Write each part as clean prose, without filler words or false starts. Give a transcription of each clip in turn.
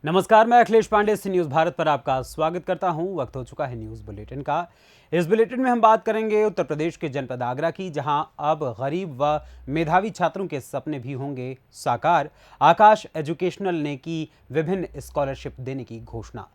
नमस्कार, मैं अखिलेश पांडे सी न्यूज़ भारत पर आपका स्वागत करता हूं। वक्त हो चुका है न्यूज़ बुलेटिन का। इस बुलेटिन में हम बात करेंगे उत्तर प्रदेश के जनपद आगरा की, जहां अब गरीब व मेधावी छात्रों के सपने भी होंगे साकार। आकाश एजुकेशनल ने की विभिन्न स्कॉलरशिप देने की घोषणा।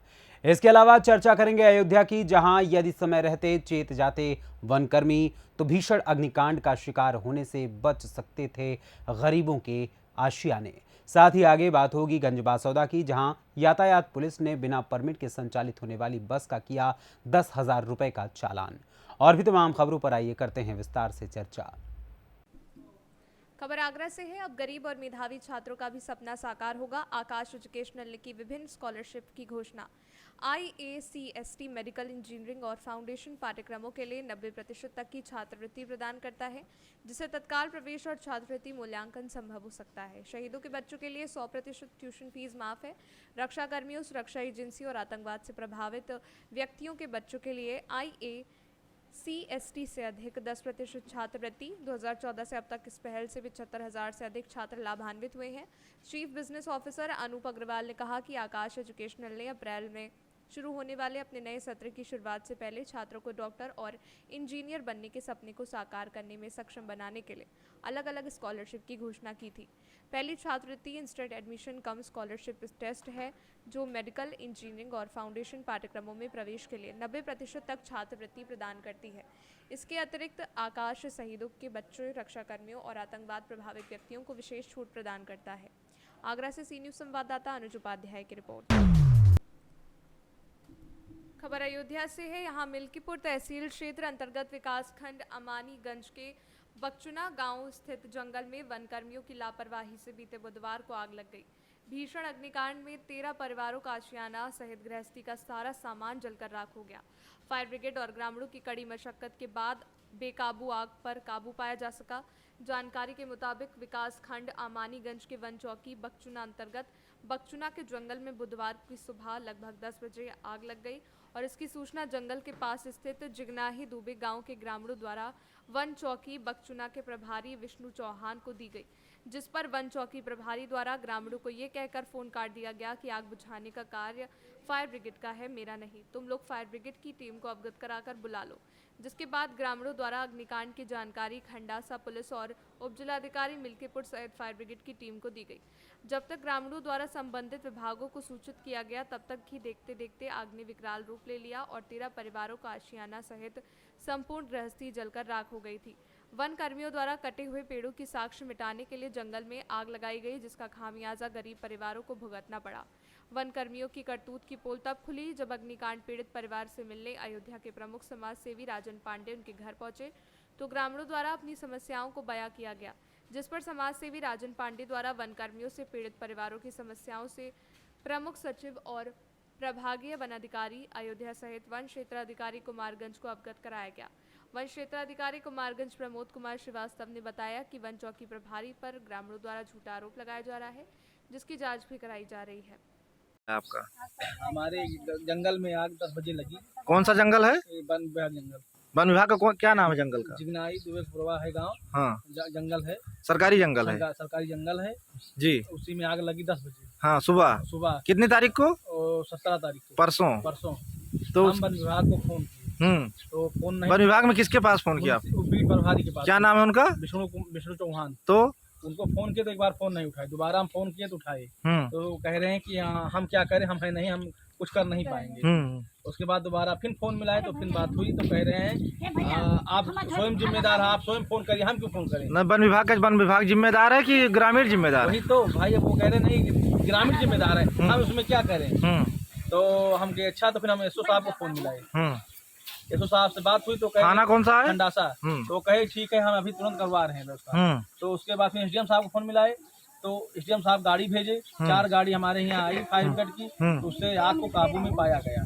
इसके अलावा चर्चा करेंगे अयोध्या की, जहां यदि समय रहते चेत जाते वनकर्मी तो भीषण अग्निकांड का शिकार होने से बच सकते थे गरीबों के आशियाने। साथ ही आगे बात होगी गंजबासौदा की, जहां यातायात पुलिस ने बिना परमिट के संचालित होने वाली बस का किया 10,000 रुपए का चालान। और भी तमाम खबरों पर आइए करते हैं विस्तार से चर्चा। खबर आगरा से है। अब गरीब और मेधावी छात्रों का भी सपना साकार होगा। आकाश एजुकेशनल ने की विभिन्न स्कॉलरशिप की घोषणा। IACST मेडिकल इंजीनियरिंग और फाउंडेशन पाठ्यक्रमों के लिए 90% तक की छात्रवृत्ति प्रदान करता है, जिससे तत्काल प्रवेश और छात्रवृत्ति मूल्यांकन संभव हो सकता है। शहीदों के बच्चों के लिए 100% ट्यूशन फीस माफ है। रक्षा कर्मियों, सुरक्षा एजेंसी और आतंकवाद से प्रभावित व्यक्तियों के बच्चों के लिए IACST से अधिक 10% छात्रवृत्ति। 2014 से अब तक इस पहल से 75,000 से अधिक छात्र लाभान्वित हुए हैं। Chief business officer Anoop Agrawal ने कहा कि आकाश एजुकेशनल ने अप्रैल में शुरू होने वाले अपने नए सत्र की शुरुआत से पहले छात्रों को डॉक्टर और इंजीनियर बनने के सपने को साकार करने में सक्षम बनाने के लिए अलग अलग स्कॉलरशिप की घोषणा की थी। पहली छात्रवृत्ति instant admission cum scholarship test है, जो मेडिकल इंजीनियरिंग और फाउंडेशन पाठ्यक्रमों में प्रवेश के लिए 90% तक छात्रवृत्ति प्रदान करती है। इसके अतिरिक्त आकाश शहीदों के बच्चों, रक्षाकर्मियों और आतंकवाद प्रभावित व्यक्तियों को विशेष छूट प्रदान करता है। आगरा से सी न्यूज़ संवाददाता अनुज उपाध्याय की रिपोर्ट। खबर अयोध्या से है। यहाँ मिल्कीपुर तहसील क्षेत्र अंतर्गत विकासखंड अमानीगंज के बकचुना गांव स्थित जंगल में वनकर्मियों की लापरवाही से बीते बुधवार को आग लग गई। भीषण अग्निकांड में 13 परिवारों का आशियाना सहित गृहस्थी का सारा सामान जलकर राख हो गया। फायर ब्रिगेड और ग्रामीणों की कड़ी मशक्कत के बाद बेकाबू आग पर काबू पाया जा सका। जानकारी के मुताबिक विकासखंड अमानीगंज के वन चौकी बकचुना अंतर्गत बकचुना के जंगल में बुधवार की सुबह लगभग 10 बजे आग लग गई और इसकी सूचना जंगल के पास स्थित जिगनाही दुबे गांव के ग्रामीणों द्वारा वन चौकी बकचुना के प्रभारी विष्णु चौहान को दी गई, जिस पर वन चौकी प्रभारी द्वारा ग्रामीणों को ये कहकर फोन काट दिया गया कि आग बुझाने का कार्य फायर ब्रिगेड का है, मेरा नहीं। तुम लोग फायर ब्रिगेड की टीम को अवगत कराकर बुला लो। जिसके बाद ग्रामीणों द्वारा अग्निकांड की जानकारी खंडासा पुलिस और उप जिलाधिकारी मिल्कीपुर सहित फायर ब्रिगेड की टीम को दी गई। जब तक ग्रामीणों द्वारा संबंधित विभागों को सूचित किया गया, तब तक ही देखते देखते आग ने विकराल रूप ले लिया और 13 परिवारों का आशियाना सहित संपूर्ण गृहस्थी जलकर राख हो गई थी। वन कर्मियों द्वारा कटे हुए पेड़ों की साक्ष्य मिटाने के लिए जंगल में आग लगाई गई, जिसका खामियाजा गरीब परिवारों को भुगतना पड़ा। वन कर्मियों की करतूत की पोल तब खुली जब अग्निकांड पीड़ित परिवार से मिलने अयोध्या के प्रमुख समाज सेवी राजन पांडे उनके घर पहुंचे, तो ग्रामीणों द्वारा अपनी समस्याओं को बयां किया गया, जिस पर समाज सेवी राजन पांडे द्वारा वन कर्मियों से पीड़ित परिवारों की समस्याओं से प्रमुख सचिव और प्रभागीय वनाधिकारी अयोध्या सहित वन क्षेत्राधिकारी कुमारगंज को अवगत कराया गया। वन क्षेत्राधिकारी कुमारगंज प्रमोद कुमार श्रीवास्तव ने बताया कि वन चौकी प्रभारी पर ग्रामीणों द्वारा झूठा आरोप लगाया जा रहा है, जिसकी जांच भी कराई जा रही है। आपका हमारे जंगल में आग 10 बजे लगी। कौन सा जंगल है? ये वन विभाग जंगल, वन विभाग का क्या नाम है जंगल का? जिगनाई दुबे प्रवाह है गांव। हाँ, जंगल है, सरकारी जंगल है सरकारी जंगल है जी। उसी में आग लगी 10 बजे। हाँ, सुबह कितनी तारीख को? 17 तारीख को, परसों। तो हम वन विभाग को फोन किए, तो फोन नहीं। वन विभाग में किसके पास फोन किया? बीट प्रभारी के पास। क्या नाम है उनका? विष्णु चौहान। तो उनको फोन किए तो एक बार फोन नहीं उठाए, दोबारा हम फोन किए तो उठाए, तो कह रहे हैं कि हम क्या करें, हम है नहीं, हम कुछ कर नहीं पाएंगे। उसके बाद दोबारा फिर फोन मिलाए तो फिर बात हुई तो कह रहे हैं आप स्वयं जिम्मेदार हैं, आप स्वयं फोन करिए, हम क्यों फोन करें? न वन विभाग जिम्मेदार है कि ग्रामीण जिम्मेदार? वही तो भाई, अब वो कह रहे नहीं ग्रामीण जिम्मेदार है, हम उसमें क्या करें? तो हम कहे अच्छा, तो फिर हम एसओ साहब को फोन मिलाए। एसओ साहब से बात हुई तो कहे थाना कौन सा है? खंडासा। तो कहे ठीक है, हम अभी तुरंत करवा रहे हैं व्यवस्था। तो उसके बाद फिर एसडीएम साहब को फोन मिलाए, तो एसडीएम साहब गाड़ी भेजे, 4 गाड़ी हमारे यहाँ आई फायर ब्रिगेड की, तो उससे आग को काबू में पाया गया।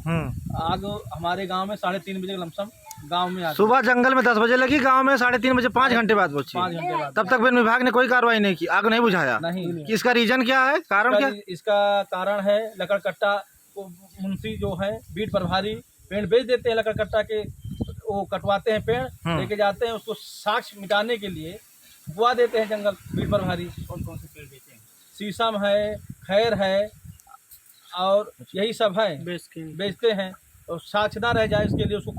आग हमारे गांव में 3:30 बजे लमसम गांव में आग सुबह जंगल में 10 बजे लगी, गांव में 3:30 बजे 5 घंटे बाद पहुंची। 5 घंटे बाद। तब तक वन विभाग ने कोई कार्रवाई नहीं की, आग नहीं बुझाया? नहीं। इसका रीजन क्या है, कारण क्या? इसका कारण है लकड़ कट्टा, मुंशी जो है बीट प्रभारी पेड़ बेच देते हैं, लकड़ कट्टा के वो कटवाते हैं पेड़, लेके जाते हैं, उसको साक्ष्य मिटाने के लिए बुआ देते हैं जंगल बीट प्रभारी। कौन कौन से पेड़ बेचते हैं? शीशम है, खैर है, और यही सब है, बेचते हैं और साक्ष ना रह जाए इसके लिए उसको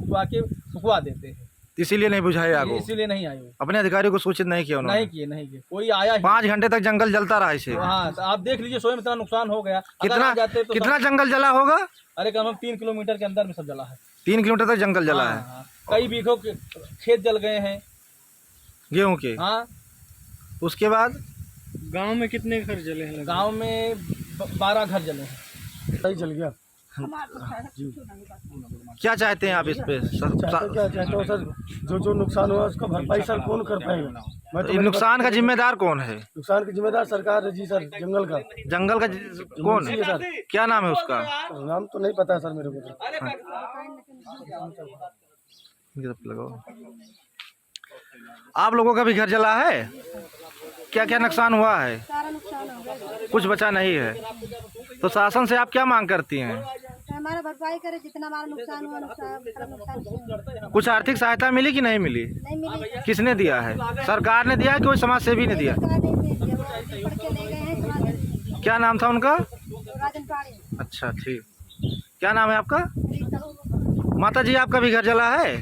फुकवा देते हैं। इसीलिए नहीं बुझाए आग को? इसीलिए नहीं आए वो। अपने अधिकारी को सूचित नहीं किया उन्होंने? नहीं किए कोई आया ही। 5 घंटे तक जंगल जलता रहा इसे। हाँ, तो आप देख लीजिए स्वयं इतना नुकसान हो गया। कितना जंगल जला होगा? अरे कम 3 किलोमीटर के अंदर में सब जला है। 3 किलोमीटर तक जंगल जला है। हाँ, कई बीघों के खेत जल गए हैं गेहूं के। हाँ, उसके बाद गांव में कितने घर जले हैं? गांव में 12 घर जले हैं। सही जल गया। क्या चाहते हैं आप इस पे? क्या चाहते हो सर? जो नुकसान हुआ उसका भरपाई सर कौन कर पाएगा? तो नुकसान का जिम्मेदार कौन है? नुकसान की जिम्मेदार सरकार है जी सर। जंगल का कौन है सर? क्या नाम है उसका? नाम तो नहीं पता है सर मेरे को। लगाओ। आप लोगों का भी घर जला है? क्या क्या नुकसान हुआ है? सारा नुकसान हो गया। कुछ बचा नहीं है। तो शासन से आप क्या मांग करती हैं? हमारा भरपाई करे, जितना हमारा नुकसान हुआ नुकसान। कुछ आर्थिक सहायता मिली कि नहीं मिली? नहीं मिली। किसने दिया है? सरकार ने दिया है कि कोई समाज सेवी ने दिया? सरकार नहीं दे दिया, वो पढ़ के ले गए हैं समाज में। क्या नाम था उनका? राजन पाड़ी। अच्छा ठीक। क्या नाम है आपका? रीता। माता जी आपका भी घर जला है?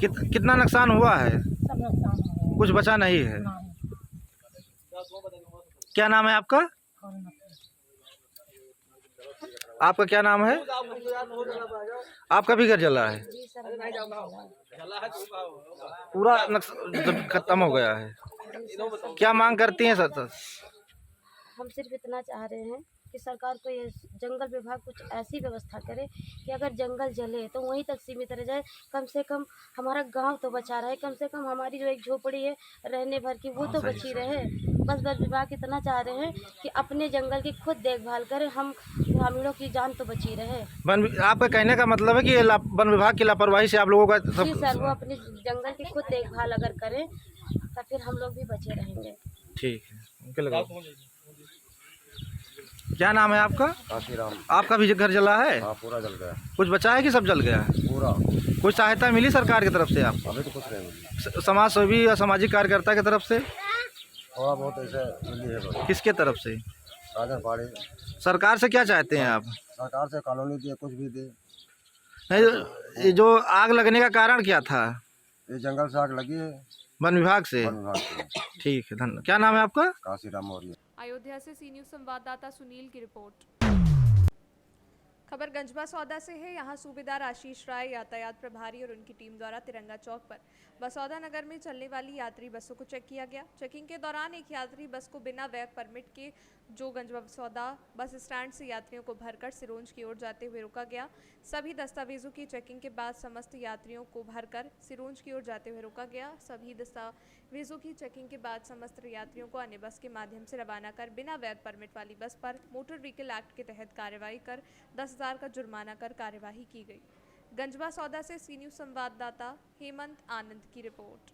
कितना नुकसान हुआ है? सब नुकसान हो गया। कुछ बचा नहीं है। क्या नाम है आपका? आपका क्या नाम है? आपका भी घर जला है? जी सर। पूरा खत्म हो गया है। क्या मांग करती हैं सर? हम सिर्फ इतना चाह रहे हैं कि सरकार को ये जंगल विभाग कुछ ऐसी व्यवस्था करे कि अगर जंगल जले तो वहीं तक सीमित रह जाए। कम से कम हमारा गांव तो बचा रहे, कम से कम हमारी जो एक झोपड़ी है रहने भर की वो तो बची रहे। बस वन विभाग इतना चाह रहे हैं कि अपने जंगल की खुद देखभाल करें, हम ग्रामीणों की जान तो बची रहे। आपका कहने का मतलब है कि वन विभाग की लापरवाही से आप लोगों का जी सर, वो अपने जंगल की खुद देखभाल अगर करें तो फिर हम लोग भी बचे रहेंगे। ठीक है। उनके लगाओ। क्या नाम है आपका? काशीराम। आपका भी घर जला है? हाँ, पूरा जल गया। कुछ बचा है कि सब जल गया है? पूरा। कुछ सहायता मिली सरकार की तरफ से आपको? अभी तो कुछ नहीं मिली। समाज सेवी या सामाजिक कार्यकर्ता की तरफ से? थोड़ा बहुत ऐसे मिली है बस। किसके तरफ से? राजन पाड़ी। सरकार से क्या चाहते हैं आप? सरकार से कॉलोनी दिए, कुछ भी दे। नहीं, ये जो आग लगने का कारण क्या था? ये जंगल से आग लगी है। वन विभाग से? वन विभाग से। ठीक है, धन्यवाद। क्या नाम है आपका? काशीराम मौर्य। अयोध्या से सी न्यूज़ संवाददाता सुनील की रिपोर्ट। खबर गंजबा सौदा से है। यहाँ सूबेदार आशीष राय, यातायात प्रभारी और उनकी टीम द्वारा तिरंगा चौक पर बसौदा नगर में चलने वाली यात्री बसों को चेक किया गया। चेकिंग के दौरान एक यात्री बस को बिना वैग परमिट के जो गंजबा सौदा बस स्टैंड से यात्रियों को भरकर सिरोंज की ओर जाते हुए रोका गया। सभी दस्तावेजों की चेकिंग के बाद समस्त यात्रियों को भरकर सिरोंज की ओर जाते हुए रोका गया। सभी दस्तावेजों की चेकिंग के बाद समस्त यात्रियों को अन्य बस के माध्यम से रवाना कर बिना वैध परमिट वाली बस पर मोटर व्हीकल एक्ट के तहत कार्रवाई कर 10,000 का जुर्माना कर कार्यवाही की गई। गंजबा सौदा से सी न्यूज़ संवाददाता हेमंत आनंद की रिपोर्ट।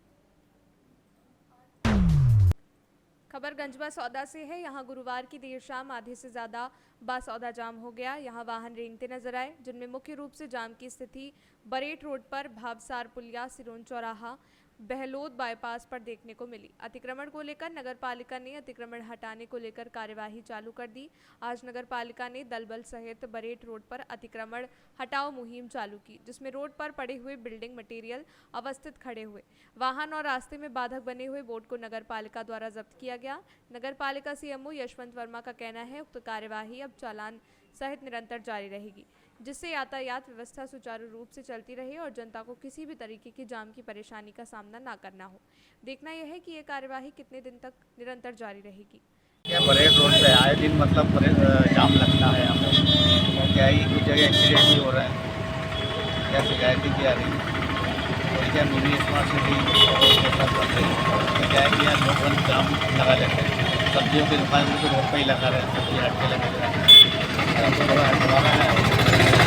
खबर गंजबा सौदा से है। यहाँ गुरुवार की देर शाम आधे से ज़्यादा बासौदा जाम हो गया। यहाँ वाहन रेंगते नजर आए, जिनमें मुख्य रूप से जाम की स्थिति बरेट रोड पर भावसार पुलिया, सिरोंज चौराहा, बहलोद बाईपास पर देखने को मिली। अतिक्रमण को लेकर नगर पालिका ने अतिक्रमण हटाने को लेकर कार्यवाही चालू कर दी। आज नगर पालिका ने दलबल सहित बरेट रोड पर अतिक्रमण हटाओ मुहिम चालू की, जिसमें रोड पर पड़े हुए बिल्डिंग मटेरियल अवस्थित खड़े हुए वाहन और रास्ते में बाधक बने हुए बोर्ड को नगर पालिका द्वारा जब्त किया गया। नगर पालिका सीएमओ यशवंत वर्मा का कहना है उक्त कार्यवाही अब चालान सहित निरंतर जारी रहेगी, जिससे यातायात व्यवस्था सुचारू रूप से चलती रहे और जनता को किसी भी तरीके की जाम की परेशानी का सामना ना करना हो। देखना यह है कि ये कार्यवाही कितने दिन तक निरंतर जारी रहेगी। क्या बरेट रोड पे आए दिन मतलब जाम लगता है यहाँ पे, तो क्या ही कुछ जगह एक्सीडेंट भी हो रहा है, क्या शिकायतें भी आ रही है। और क्या मिनी स्मार्ट सिटी क्या है कि यार लोग जाम लगा लेते हैं। सब्जियों की दुकान में तो रोड पर ही लगा रहे हैं, सब्जी हट के लगे रहे हैं। हमको थोड़ा हटवाना है,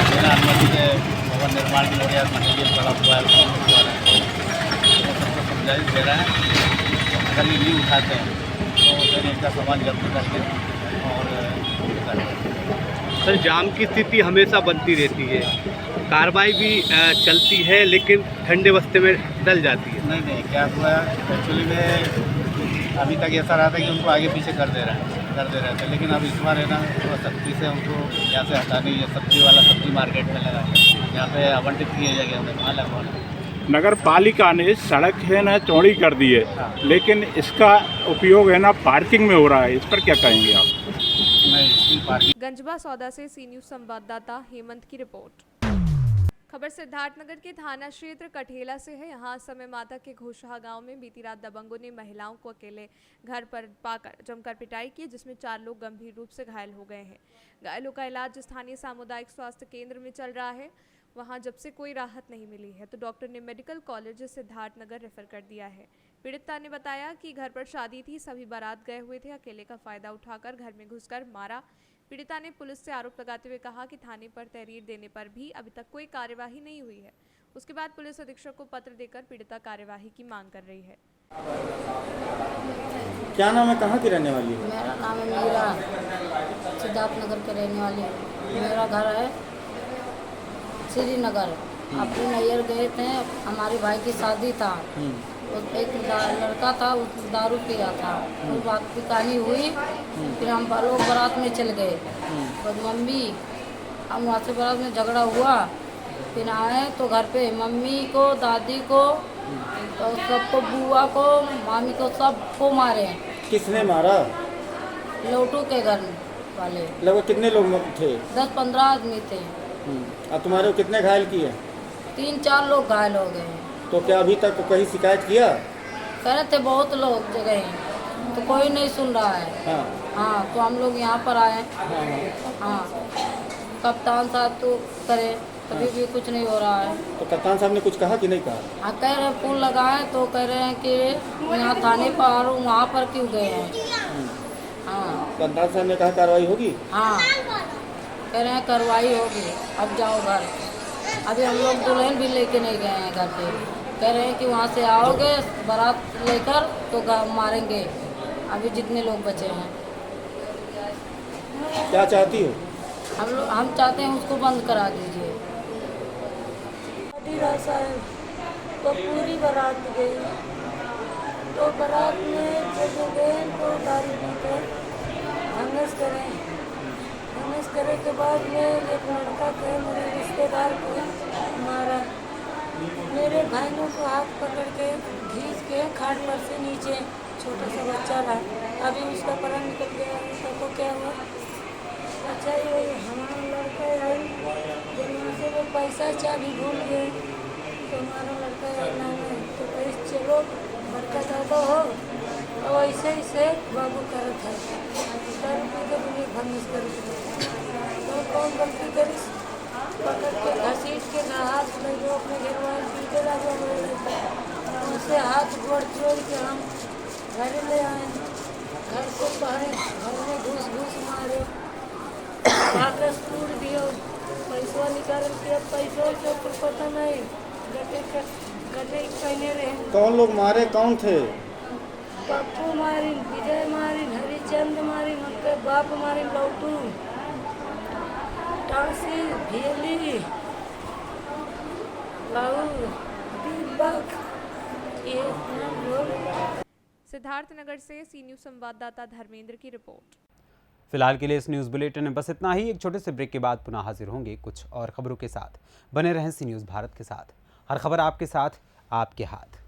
बिना अनुमति के भवन निर्माण की लोग मटेरियल पड़ा हुआ है, वो सबको समझाइश दे रहा है। अगर ये नहीं उठाते हैं तो फिर इनका सामान जब्त करके और सर जाम की स्थिति हमेशा बनती रहती है, कार्रवाई भी चलती है लेकिन ठंडे बस्ते में डल जाती है। नहीं क्या हुआ एक्चुअली में अभी तक ऐसा रहा था कि उनको आगे पीछे कर दे रहा है, कर दे रहे थे, लेकिन अब इस बार है ना थोड़ा सख्ती से उनको यहाँ से हटाने, ये सब्जी वाला सब्जी मार्केट में लगा है, यहाँ पे आवंटित किए जगह उन्हें वहाँ लगवाना। नगर पालिका ने सड़क है ना चौड़ी कर दी है, लेकिन इसका उपयोग है ना पार्किंग में हो रहा है, इस पर क्या कहेंगे आप? नहीं, इसकी पार्किंग गंजबा सौदा से सी न्यूज संवाददाता हेमंत की रिपोर्ट। खबर सिद्धार्थनगर के थाना क्षेत्र कठेला से है। यहाँ समय माता के घोषहा गांव में बीती रात दबंगों ने महिलाओं को अकेले घर पर पाकर जमकर पिटाई की, जिसमें 4 लोग गंभीर रूप से घायल हो गए हैं। घायलों का इलाज स्थानीय सामुदायिक स्वास्थ्य केंद्र में चल रहा है। वहां जब से कोई राहत नहीं मिली है तो डॉक्टर ने मेडिकल कॉलेज सिद्धार्थनगर रेफर कर दिया है। पीड़िता ने बताया कि घर पर शादी थी, सभी बारात गए हुए थे, अकेले का फायदा उठाकर घर में घुसकर मारा। पीड़िता ने पुलिस से आरोप लगाते हुए कहा कि थाने पर तहरीर देने पर भी अभी तक कोई कार्यवाही नहीं हुई है। उसके बाद पुलिस अधीक्षक को पत्र देकर पीड़िता कार्यवाही की मांग कर रही है। क्या नाम है, कहाँ की रहने वाली है? मेरा नाम है मीरा, सिद्धार्थनगर के रहने वाली हूँ। मेरा घर है श्रीनगर। अपने नैयर गए थे, हमारे भाई की शादी था, एक लड़का था, उस दारू पिया था, उस बात की कहानी हुई। फिर हम लोग बारात में चल गए, तो मम्मी हम वहाँ से बारात में झगड़ा हुआ। फिर आए तो घर पे मम्मी को, दादी को, तो सबको, बुआ को, मामी को, सबको मारे। किसने मारा? लोटू के घर वाले। लगभग कितने लोग थे? 10-15 आदमी थे। और तुम्हारे को कितने घायल किए? 3-4 लोग घायल हो गए हैं। तो क्या अभी तक कहीं शिकायत किया? कह रहे थे बहुत लोग जगह, तो कोई नहीं सुन रहा है। हाँ, तो हम लोग यहाँ पर आए। हाँ, कप्तान साहब तो करे, कभी भी कुछ नहीं हो रहा है। तो कप्तान साहब ने कुछ कहा कि नहीं कहा? हाँ, कह रहे फोन लगाए तो कह रहे हैं कि यहाँ थाने पर आ रहा हूँ, वहाँ पर क्यों गए हैं। हाँ, कप्तान साहब ने कहा कार्रवाई होगी? हाँ, कह रहे हैं कार्रवाई होगी, अब जाओ घर। अभी हम लोग दुल्हन भी लेके नहीं गए हैं घर पे। कह रहे हैं कि वहाँ से आओगे बारात लेकर तो मारेंगे। अभी जितने लोग बचे हैं। क्या चाहती हो? हम चाहते हैं उसको बंद करा दीजिए। तो पूरी बारात गई, तो बारात में जब गए तो दारू पीकर हंगस करे के बाद में एक लड़का के मेरे रिश्तेदार को मारा। मेरे भाइयों को हाथ पकड़ के खींच के खाट पर से नीचे, छोटा सा बच्चा था, अभी उसका प्राण निकल गया। उसको क्या हुआ? अच्छा, ये हमारा लड़का है, जब वहाँ से वो पैसा चाबी भूल गए तो हमारा लड़का नाम है, तो कहीं चलो बड़का दादा हो। और ऐसे ही से बाबू करत है, दारू पी कर उन्हें भंगस कर तो कौन गलती करी? पकड़ के घसीट के ना हाथ में जो अपने घर वाले पीते लगे, उनसे हाथ गोड़ छोड़ के हम घर ले आए। घर को पहरे, घर में घुस मारे, कागज तोड़ दिया, पैसा निकाल के। पैसा के ऊपर पता नहीं, गटे पहने रहे। कौन लोग मारे, कौन थे? पप्पू मारी, विजय मारी, हरिचंद मारी, उनके बाप मारी, लौटू, टांसी, भेली, लाऊ, दीपक, ये लोग। सिद्धार्थनगर से सी न्यूज संवाददाता धर्मेंद्र की रिपोर्ट। फिलहाल के लिए इस न्यूज़ बुलेटिन में बस इतना ही। एक छोटे से ब्रेक के बाद पुनः हाजिर होंगे कुछ और खबरों के साथ। बने रहें सी न्यूज़ भारत के साथ। हर खबर आपके साथ, आपके हाथ।